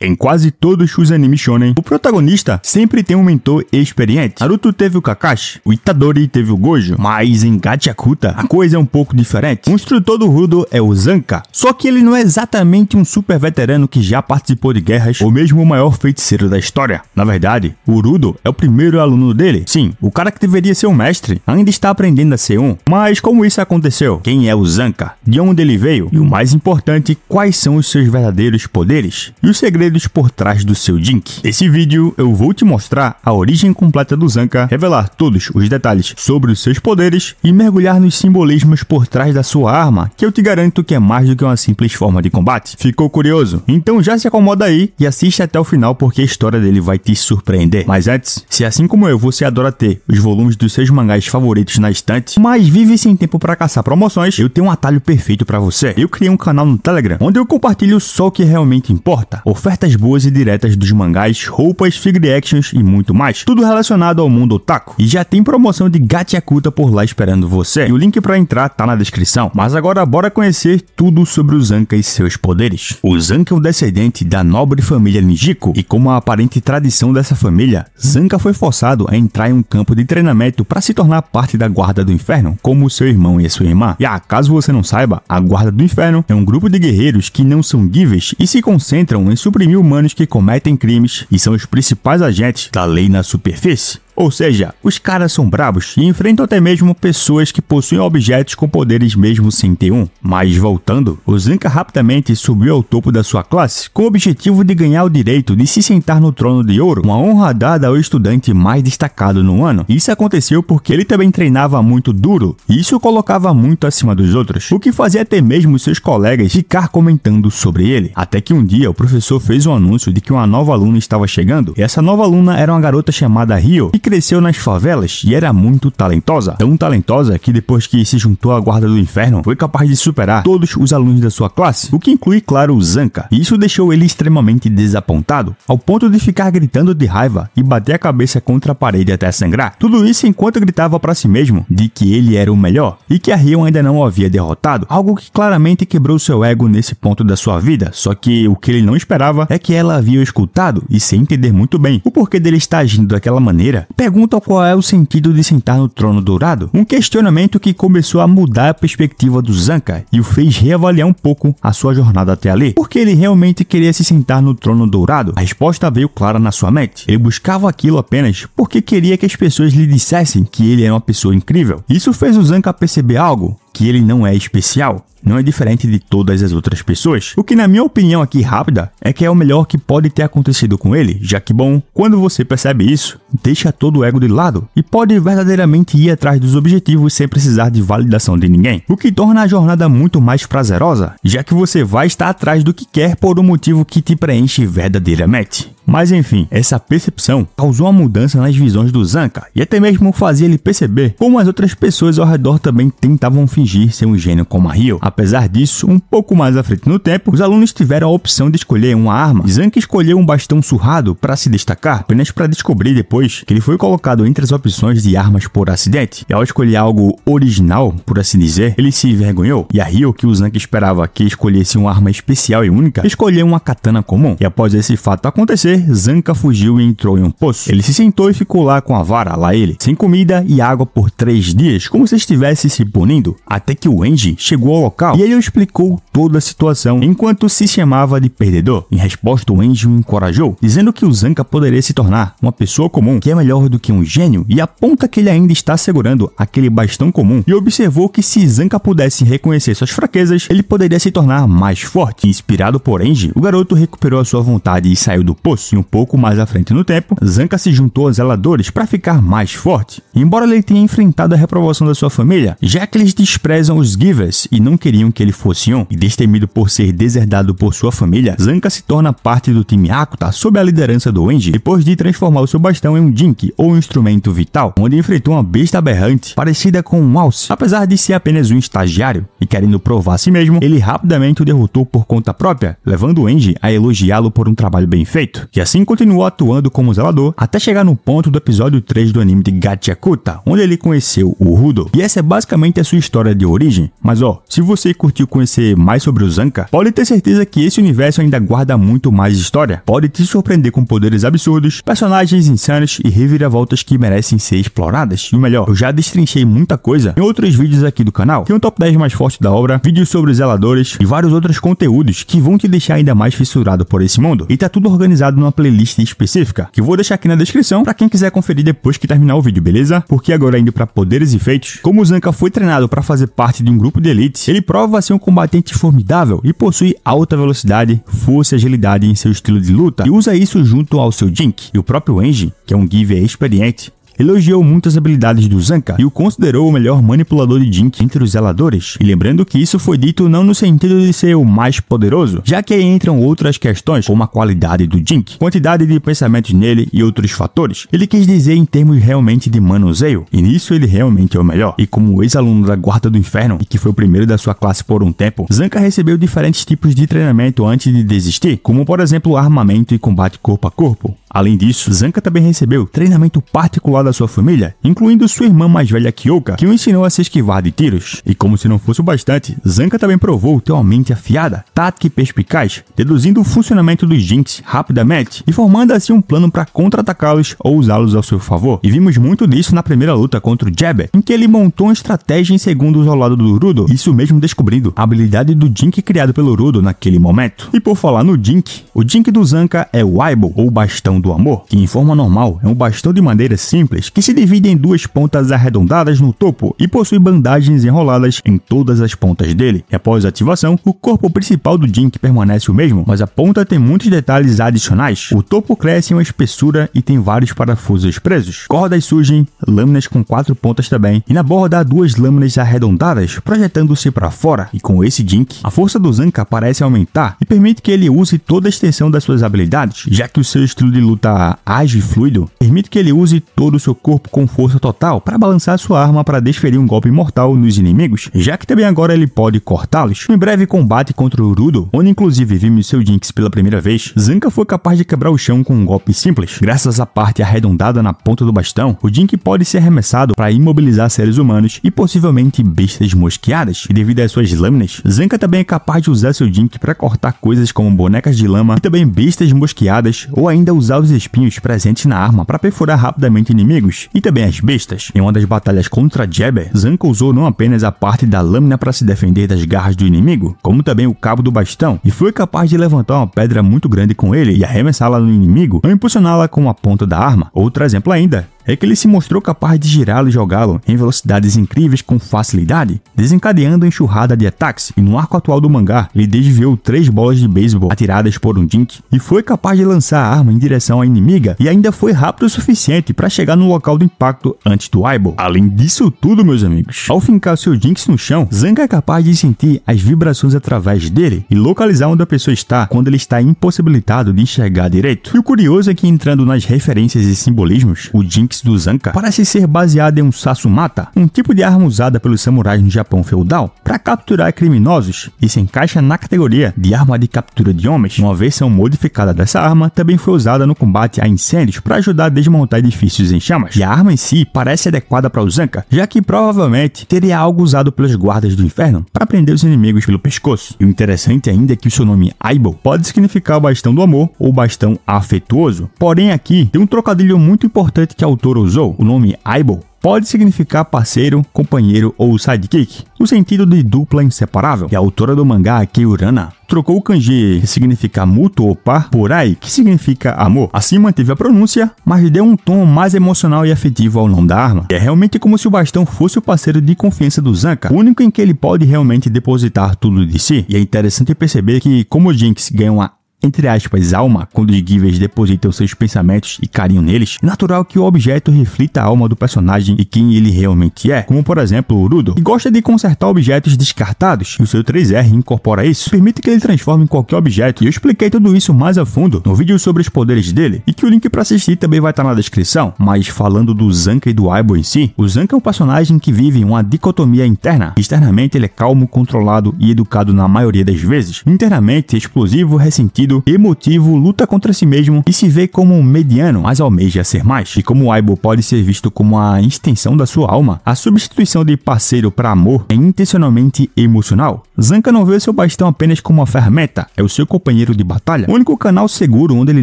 Em quase todos os animes shonen, o protagonista sempre tem um mentor experiente. Naruto teve o Kakashi, o Itadori teve o Gojo, mas em Gachiakuta a coisa é um pouco diferente. O instrutor do Rudo é o Zanka, só que ele não é exatamente um super veterano que já participou de guerras ou mesmo o maior feiticeiro da história. Na verdade, o Rudo é o primeiro aluno dele. Sim, o cara que deveria ser um mestre ainda está aprendendo a ser um. Mas como isso aconteceu? Quem é o Zanka? De onde ele veio? E o mais importante, quais são os seus verdadeiros poderes? E os segredos por trás do seu Jinki. Nesse vídeo eu vou te mostrar a origem completa do Zanka, revelar todos os detalhes sobre os seus poderes e mergulhar nos simbolismos por trás da sua arma, que eu te garanto que é mais do que uma simples forma de combate. Ficou curioso? Então já se acomoda aí e assiste até o final porque a história dele vai te surpreender. Mas antes, se assim como eu você adora ter os volumes dos seus mangás favoritos na estante, mas vive sem tempo para caçar promoções, eu tenho um atalho perfeito para você. Eu criei um canal no Telegram onde eu compartilho só o que realmente importa. Ofertas boas e diretas dos mangás, roupas, figure actions e muito mais. Tudo relacionado ao mundo otaku. E já tem promoção de Gachiakuta por lá esperando você. E o link para entrar tá na descrição. Mas agora bora conhecer tudo sobre o Zanka e seus poderes. O Zanka é o descendente da nobre família Nijiko. E como a aparente tradição dessa família, Zanka foi forçado a entrar em um campo de treinamento para se tornar parte da Guarda do Inferno, como seu irmão e a sua irmã. E caso você não saiba, a Guarda do Inferno é um grupo de guerreiros que não são gives e se concentram em suprimir humanos que cometem crimes e são os principais agentes da lei na superfície. Ou seja, os caras são brabos e enfrentam até mesmo pessoas que possuem objetos com poderes mesmo sem ter um. Mas voltando, o Zanka rapidamente subiu ao topo da sua classe com o objetivo de ganhar o direito de se sentar no trono de ouro, uma honra dada ao estudante mais destacado no ano. Isso aconteceu porque ele também treinava muito duro e isso o colocava muito acima dos outros, o que fazia até mesmo seus colegas ficar comentando sobre ele. Até que um dia o professor fez um anúncio de que uma nova aluna estava chegando e essa nova aluna era uma garota chamada Ryo, que cresceu nas favelas e era muito talentosa. Tão talentosa que depois que se juntou à Guarda do Inferno, foi capaz de superar todos os alunos da sua classe, o que inclui, claro, o Zanka. E isso deixou ele extremamente desapontado, ao ponto de ficar gritando de raiva e bater a cabeça contra a parede até sangrar. Tudo isso enquanto gritava para si mesmo de que ele era o melhor e que a Ryo ainda não o havia derrotado, algo que claramente quebrou seu ego nesse ponto da sua vida. Só que o que ele não esperava é que ela havia o escutado e sem entender muito bem o porquê dele estar agindo daquela maneira, pergunta qual é o sentido de sentar no trono dourado, um questionamento que começou a mudar a perspectiva do Zanka e o fez reavaliar um pouco a sua jornada até ali. Porque ele realmente queria se sentar no trono dourado? A resposta veio clara na sua mente. Ele buscava aquilo apenas porque queria que as pessoas lhe dissessem que ele era uma pessoa incrível. Isso fez o Zanka perceber algo, que ele não é especial. Não é diferente de todas as outras pessoas. O que na minha opinião aqui rápida é que é o melhor que pode ter acontecido com ele, já que bom, quando você percebe isso, deixa todo o ego de lado e pode verdadeiramente ir atrás dos objetivos sem precisar de validação de ninguém. O que torna a jornada muito mais prazerosa, já que você vai estar atrás do que quer por um motivo que te preenche verdadeiramente. Mas enfim, essa percepção causou uma mudança nas visões do Zanka e até mesmo fazia ele perceber como as outras pessoas ao redor também tentavam fingir ser um gênio como a Ryo. Apesar disso, um pouco mais à frente no tempo, os alunos tiveram a opção de escolher uma arma. Zanka escolheu um bastão surrado para se destacar, apenas para descobrir depois que ele foi colocado entre as opções de armas por acidente. E ao escolher algo original, por assim dizer, ele se envergonhou. E a Ryo, que o Zanka esperava que escolhesse uma arma especial e única, escolheu uma katana comum. E após esse fato acontecer, Zanka fugiu e entrou em um poço. Ele se sentou e ficou lá com a vara, lá ele, sem comida e água por 3 dias, como se estivesse se punindo, até que o Enji chegou ao local e ele explicou toda a situação enquanto se chamava de perdedor. Em resposta, o Enji o encorajou, dizendo que o Zanka poderia se tornar uma pessoa comum que é melhor do que um gênio e aponta que ele ainda está segurando aquele bastão comum e observou que se Zanka pudesse reconhecer suas fraquezas, ele poderia se tornar mais forte. Inspirado por Enji, o garoto recuperou a sua vontade e saiu do poço. E um pouco mais à frente no tempo, Zanka se juntou aos zeladores para ficar mais forte. Embora ele tenha enfrentado a reprovação da sua família, já que eles desprezam os Givers e não queriam que ele fosse um, e destemido por ser deserdado por sua família, Zanka se torna parte do time Hakuta sob a liderança do Enji, depois de transformar o seu bastão em um Jinki, ou um instrumento vital, onde enfrentou uma besta aberrante parecida com um alce. Apesar de ser apenas um estagiário e querendo provar a si mesmo, ele rapidamente o derrotou por conta própria, levando o Enji a elogiá-lo por um trabalho bem feito. e assim continuou atuando como zelador até chegar no ponto do episódio 3 do anime de Gachiakuta, onde ele conheceu o Rudo. E essa é basicamente a sua história de origem. Mas se você curtiu conhecer mais sobre o Zanka, pode ter certeza que esse universo ainda guarda muito mais história. Pode te surpreender com poderes absurdos, personagens insanos e reviravoltas que merecem ser exploradas. E o melhor, eu já destrinchei muita coisa em outros vídeos aqui do canal. Tem um top 10 mais forte da obra, vídeos sobre os zeladores e vários outros conteúdos que vão te deixar ainda mais fissurado por esse mundo. E tá tudo organizado numa playlist específica, que eu vou deixar aqui na descrição pra quem quiser conferir depois que terminar o vídeo, beleza? Porque agora, indo pra poderes e feitos, como o Zanka foi treinado para fazer parte de um grupo de elite, ele prova ser um combatente formidável e possui alta velocidade, força e agilidade em seu estilo de luta, e usa isso junto ao seu Jink. E o próprio Enji, que é um giver experiente, elogiou muitas habilidades do Zanka e o considerou o melhor manipulador de Jink entre os zeladores. E lembrando que isso foi dito não no sentido de ser o mais poderoso, já que aí entram outras questões como a qualidade do Jink, quantidade de pensamentos nele e outros fatores. Ele quis dizer em termos realmente de manuseio, e nisso ele realmente é o melhor. E como ex-aluno da Guarda do Inferno, e que foi o primeiro da sua classe por um tempo, Zanka recebeu diferentes tipos de treinamento antes de desistir, como por exemplo armamento e combate corpo a corpo. Além disso, Zanka também recebeu treinamento particular da sua família, incluindo sua irmã mais velha Kyoka, que o ensinou a se esquivar de tiros. E como se não fosse o bastante, Zanka também provou ter uma mente afiada, tática e perspicaz, deduzindo o funcionamento dos Jinks rapidamente e formando assim um plano para contra-atacá-los ou usá-los ao seu favor. E vimos muito disso na primeira luta contra o Jabber, em que ele montou uma estratégia em segundos ao lado do Rudo, isso mesmo descobrindo a habilidade do Jink criado pelo Rudo naquele momento. E por falar no Jink, o Jink do Zanka é o Aibo, ou bastão do amor, que em forma normal é um bastão de madeira simples que se divide em duas pontas arredondadas no topo e possui bandagens enroladas em todas as pontas dele. E após a ativação, o corpo principal do Jink permanece o mesmo, mas a ponta tem muitos detalhes adicionais. O topo cresce em uma espessura e tem vários parafusos presos. Cordas surgem, lâminas com 4 pontas também, e na borda há 2 lâminas arredondadas projetando-se para fora. E com esse Jink, a força do Zanka parece aumentar e permite que ele use toda a extensão das suas habilidades, já que o seu estilo de luta ágil e fluido permite que ele use todo o seu corpo com força total para balançar sua arma para desferir um golpe mortal nos inimigos, já que também agora ele pode cortá-los. Em breve combate contra o Rudo, onde inclusive vimos seu Jinx pela primeira vez, Zanka foi capaz de quebrar o chão com um golpe simples. Graças à parte arredondada na ponta do bastão, o Jink pode ser arremessado para imobilizar seres humanos e possivelmente bestas mosqueadas. E devido às suas lâminas, Zanka também é capaz de usar seu Jink para cortar coisas como bonecas de lama e também bestas mosqueadas, ou ainda usar os espinhos presentes na arma para perfurar rapidamente inimigos e também as bestas. Em uma das batalhas contra Jabber, Zanka usou não apenas a parte da lâmina para se defender das garras do inimigo, como também o cabo do bastão, e foi capaz de levantar uma pedra muito grande com ele e arremessá-la no inimigo ou impulsioná-la com a ponta da arma. Outro exemplo ainda é que ele se mostrou capaz de girá-lo e jogá-lo em velocidades incríveis com facilidade, desencadeando enxurrada de ataques, e no arco atual do mangá, ele desviou 3 bolas de beisebol atiradas por um Jink e foi capaz de lançar a arma em direção à inimiga e ainda foi rápido o suficiente para chegar no local do impacto antes do Aibo. Além disso tudo, meus amigos, ao fincar seu Jinx no chão, Zanka é capaz de sentir as vibrações através dele e localizar onde a pessoa está quando ele está impossibilitado de enxergar direito. E o curioso é que, entrando nas referências e simbolismos, o Jinx do Zanka parece ser baseado em um Sasumata, um tipo de arma usada pelos samurais no Japão feudal para capturar criminosos, e se encaixa na categoria de arma de captura de homens. Uma versão modificada dessa arma também foi usada no combate a incêndios para ajudar a desmontar edifícios em chamas, e a arma em si parece adequada para o Zanka, já que provavelmente teria algo usado pelos guardas do inferno para prender os inimigos pelo pescoço. E o interessante ainda é que o seu nome Aibo pode significar bastão do amor ou bastão afetuoso, porém aqui tem um trocadilho muito importante que a autora usou. O nome Aibo pode significar parceiro, companheiro ou sidekick, no sentido de dupla inseparável. E a autora do mangá, Kei Urana, trocou o kanji que significa mútuo ou par por ai, que significa amor. Assim manteve a pronúncia, mas deu um tom mais emocional e afetivo ao nome da arma. E é realmente como se o bastão fosse o parceiro de confiança do Zanka, o único em que ele pode realmente depositar tudo de si. E é interessante perceber que, como o Jinx ganha uma, entre aspas, alma quando os givers depositam seus pensamentos e carinho neles, é natural que o objeto reflita a alma do personagem e quem ele realmente é, como por exemplo o Rudo, que gosta de consertar objetos descartados, e o seu 3R incorpora isso, permite que ele transforme em qualquer objeto, e eu expliquei tudo isso mais a fundo no vídeo sobre os poderes dele, e que o link para assistir também vai estar na descrição. Mas falando do Zanka e do Aibo em si, o Zanka é um personagem que vive uma dicotomia interna. Externamente ele é calmo, controlado e educado na maioria das vezes, internamente explosivo, ressentido tímido, emotivo, luta contra si mesmo e se vê como um mediano, mas almeja ser mais. E como Aibo pode ser visto como a extensão da sua alma, a substituição de parceiro para amor é intencionalmente emocional. Zanca não vê seu bastão apenas como uma ferramenta, é o seu companheiro de batalha, o único canal seguro onde ele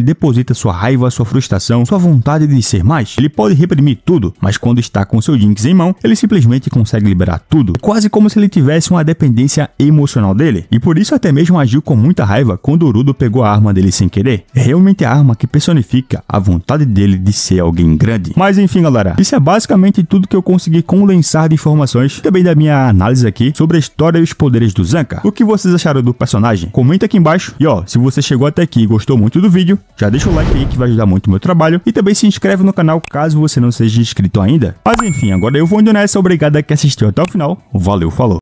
deposita sua raiva, sua frustração, sua vontade de ser mais. Ele pode reprimir tudo, mas quando está com seu Jinx em mão, ele simplesmente consegue liberar tudo. É quase como se ele tivesse uma dependência emocional dele, e por isso até mesmo agiu com muita raiva quando Urudo pegou a arma dele sem querer. É realmente a arma que personifica a vontade dele de ser alguém grande. Mas enfim, galera, isso é basicamente tudo que eu consegui condensar de informações, também da minha análise aqui sobre a história e os poderes do Zanca. O que vocês acharam do personagem? Comenta aqui embaixo. E ó, se você chegou até aqui e gostou muito do vídeo, já deixa o like aí que vai ajudar muito o meu trabalho. E também se inscreve no canal caso você não seja inscrito ainda. Mas enfim, agora eu vou indo nessa. Obrigado a quem assistiu até o final. Valeu, falou.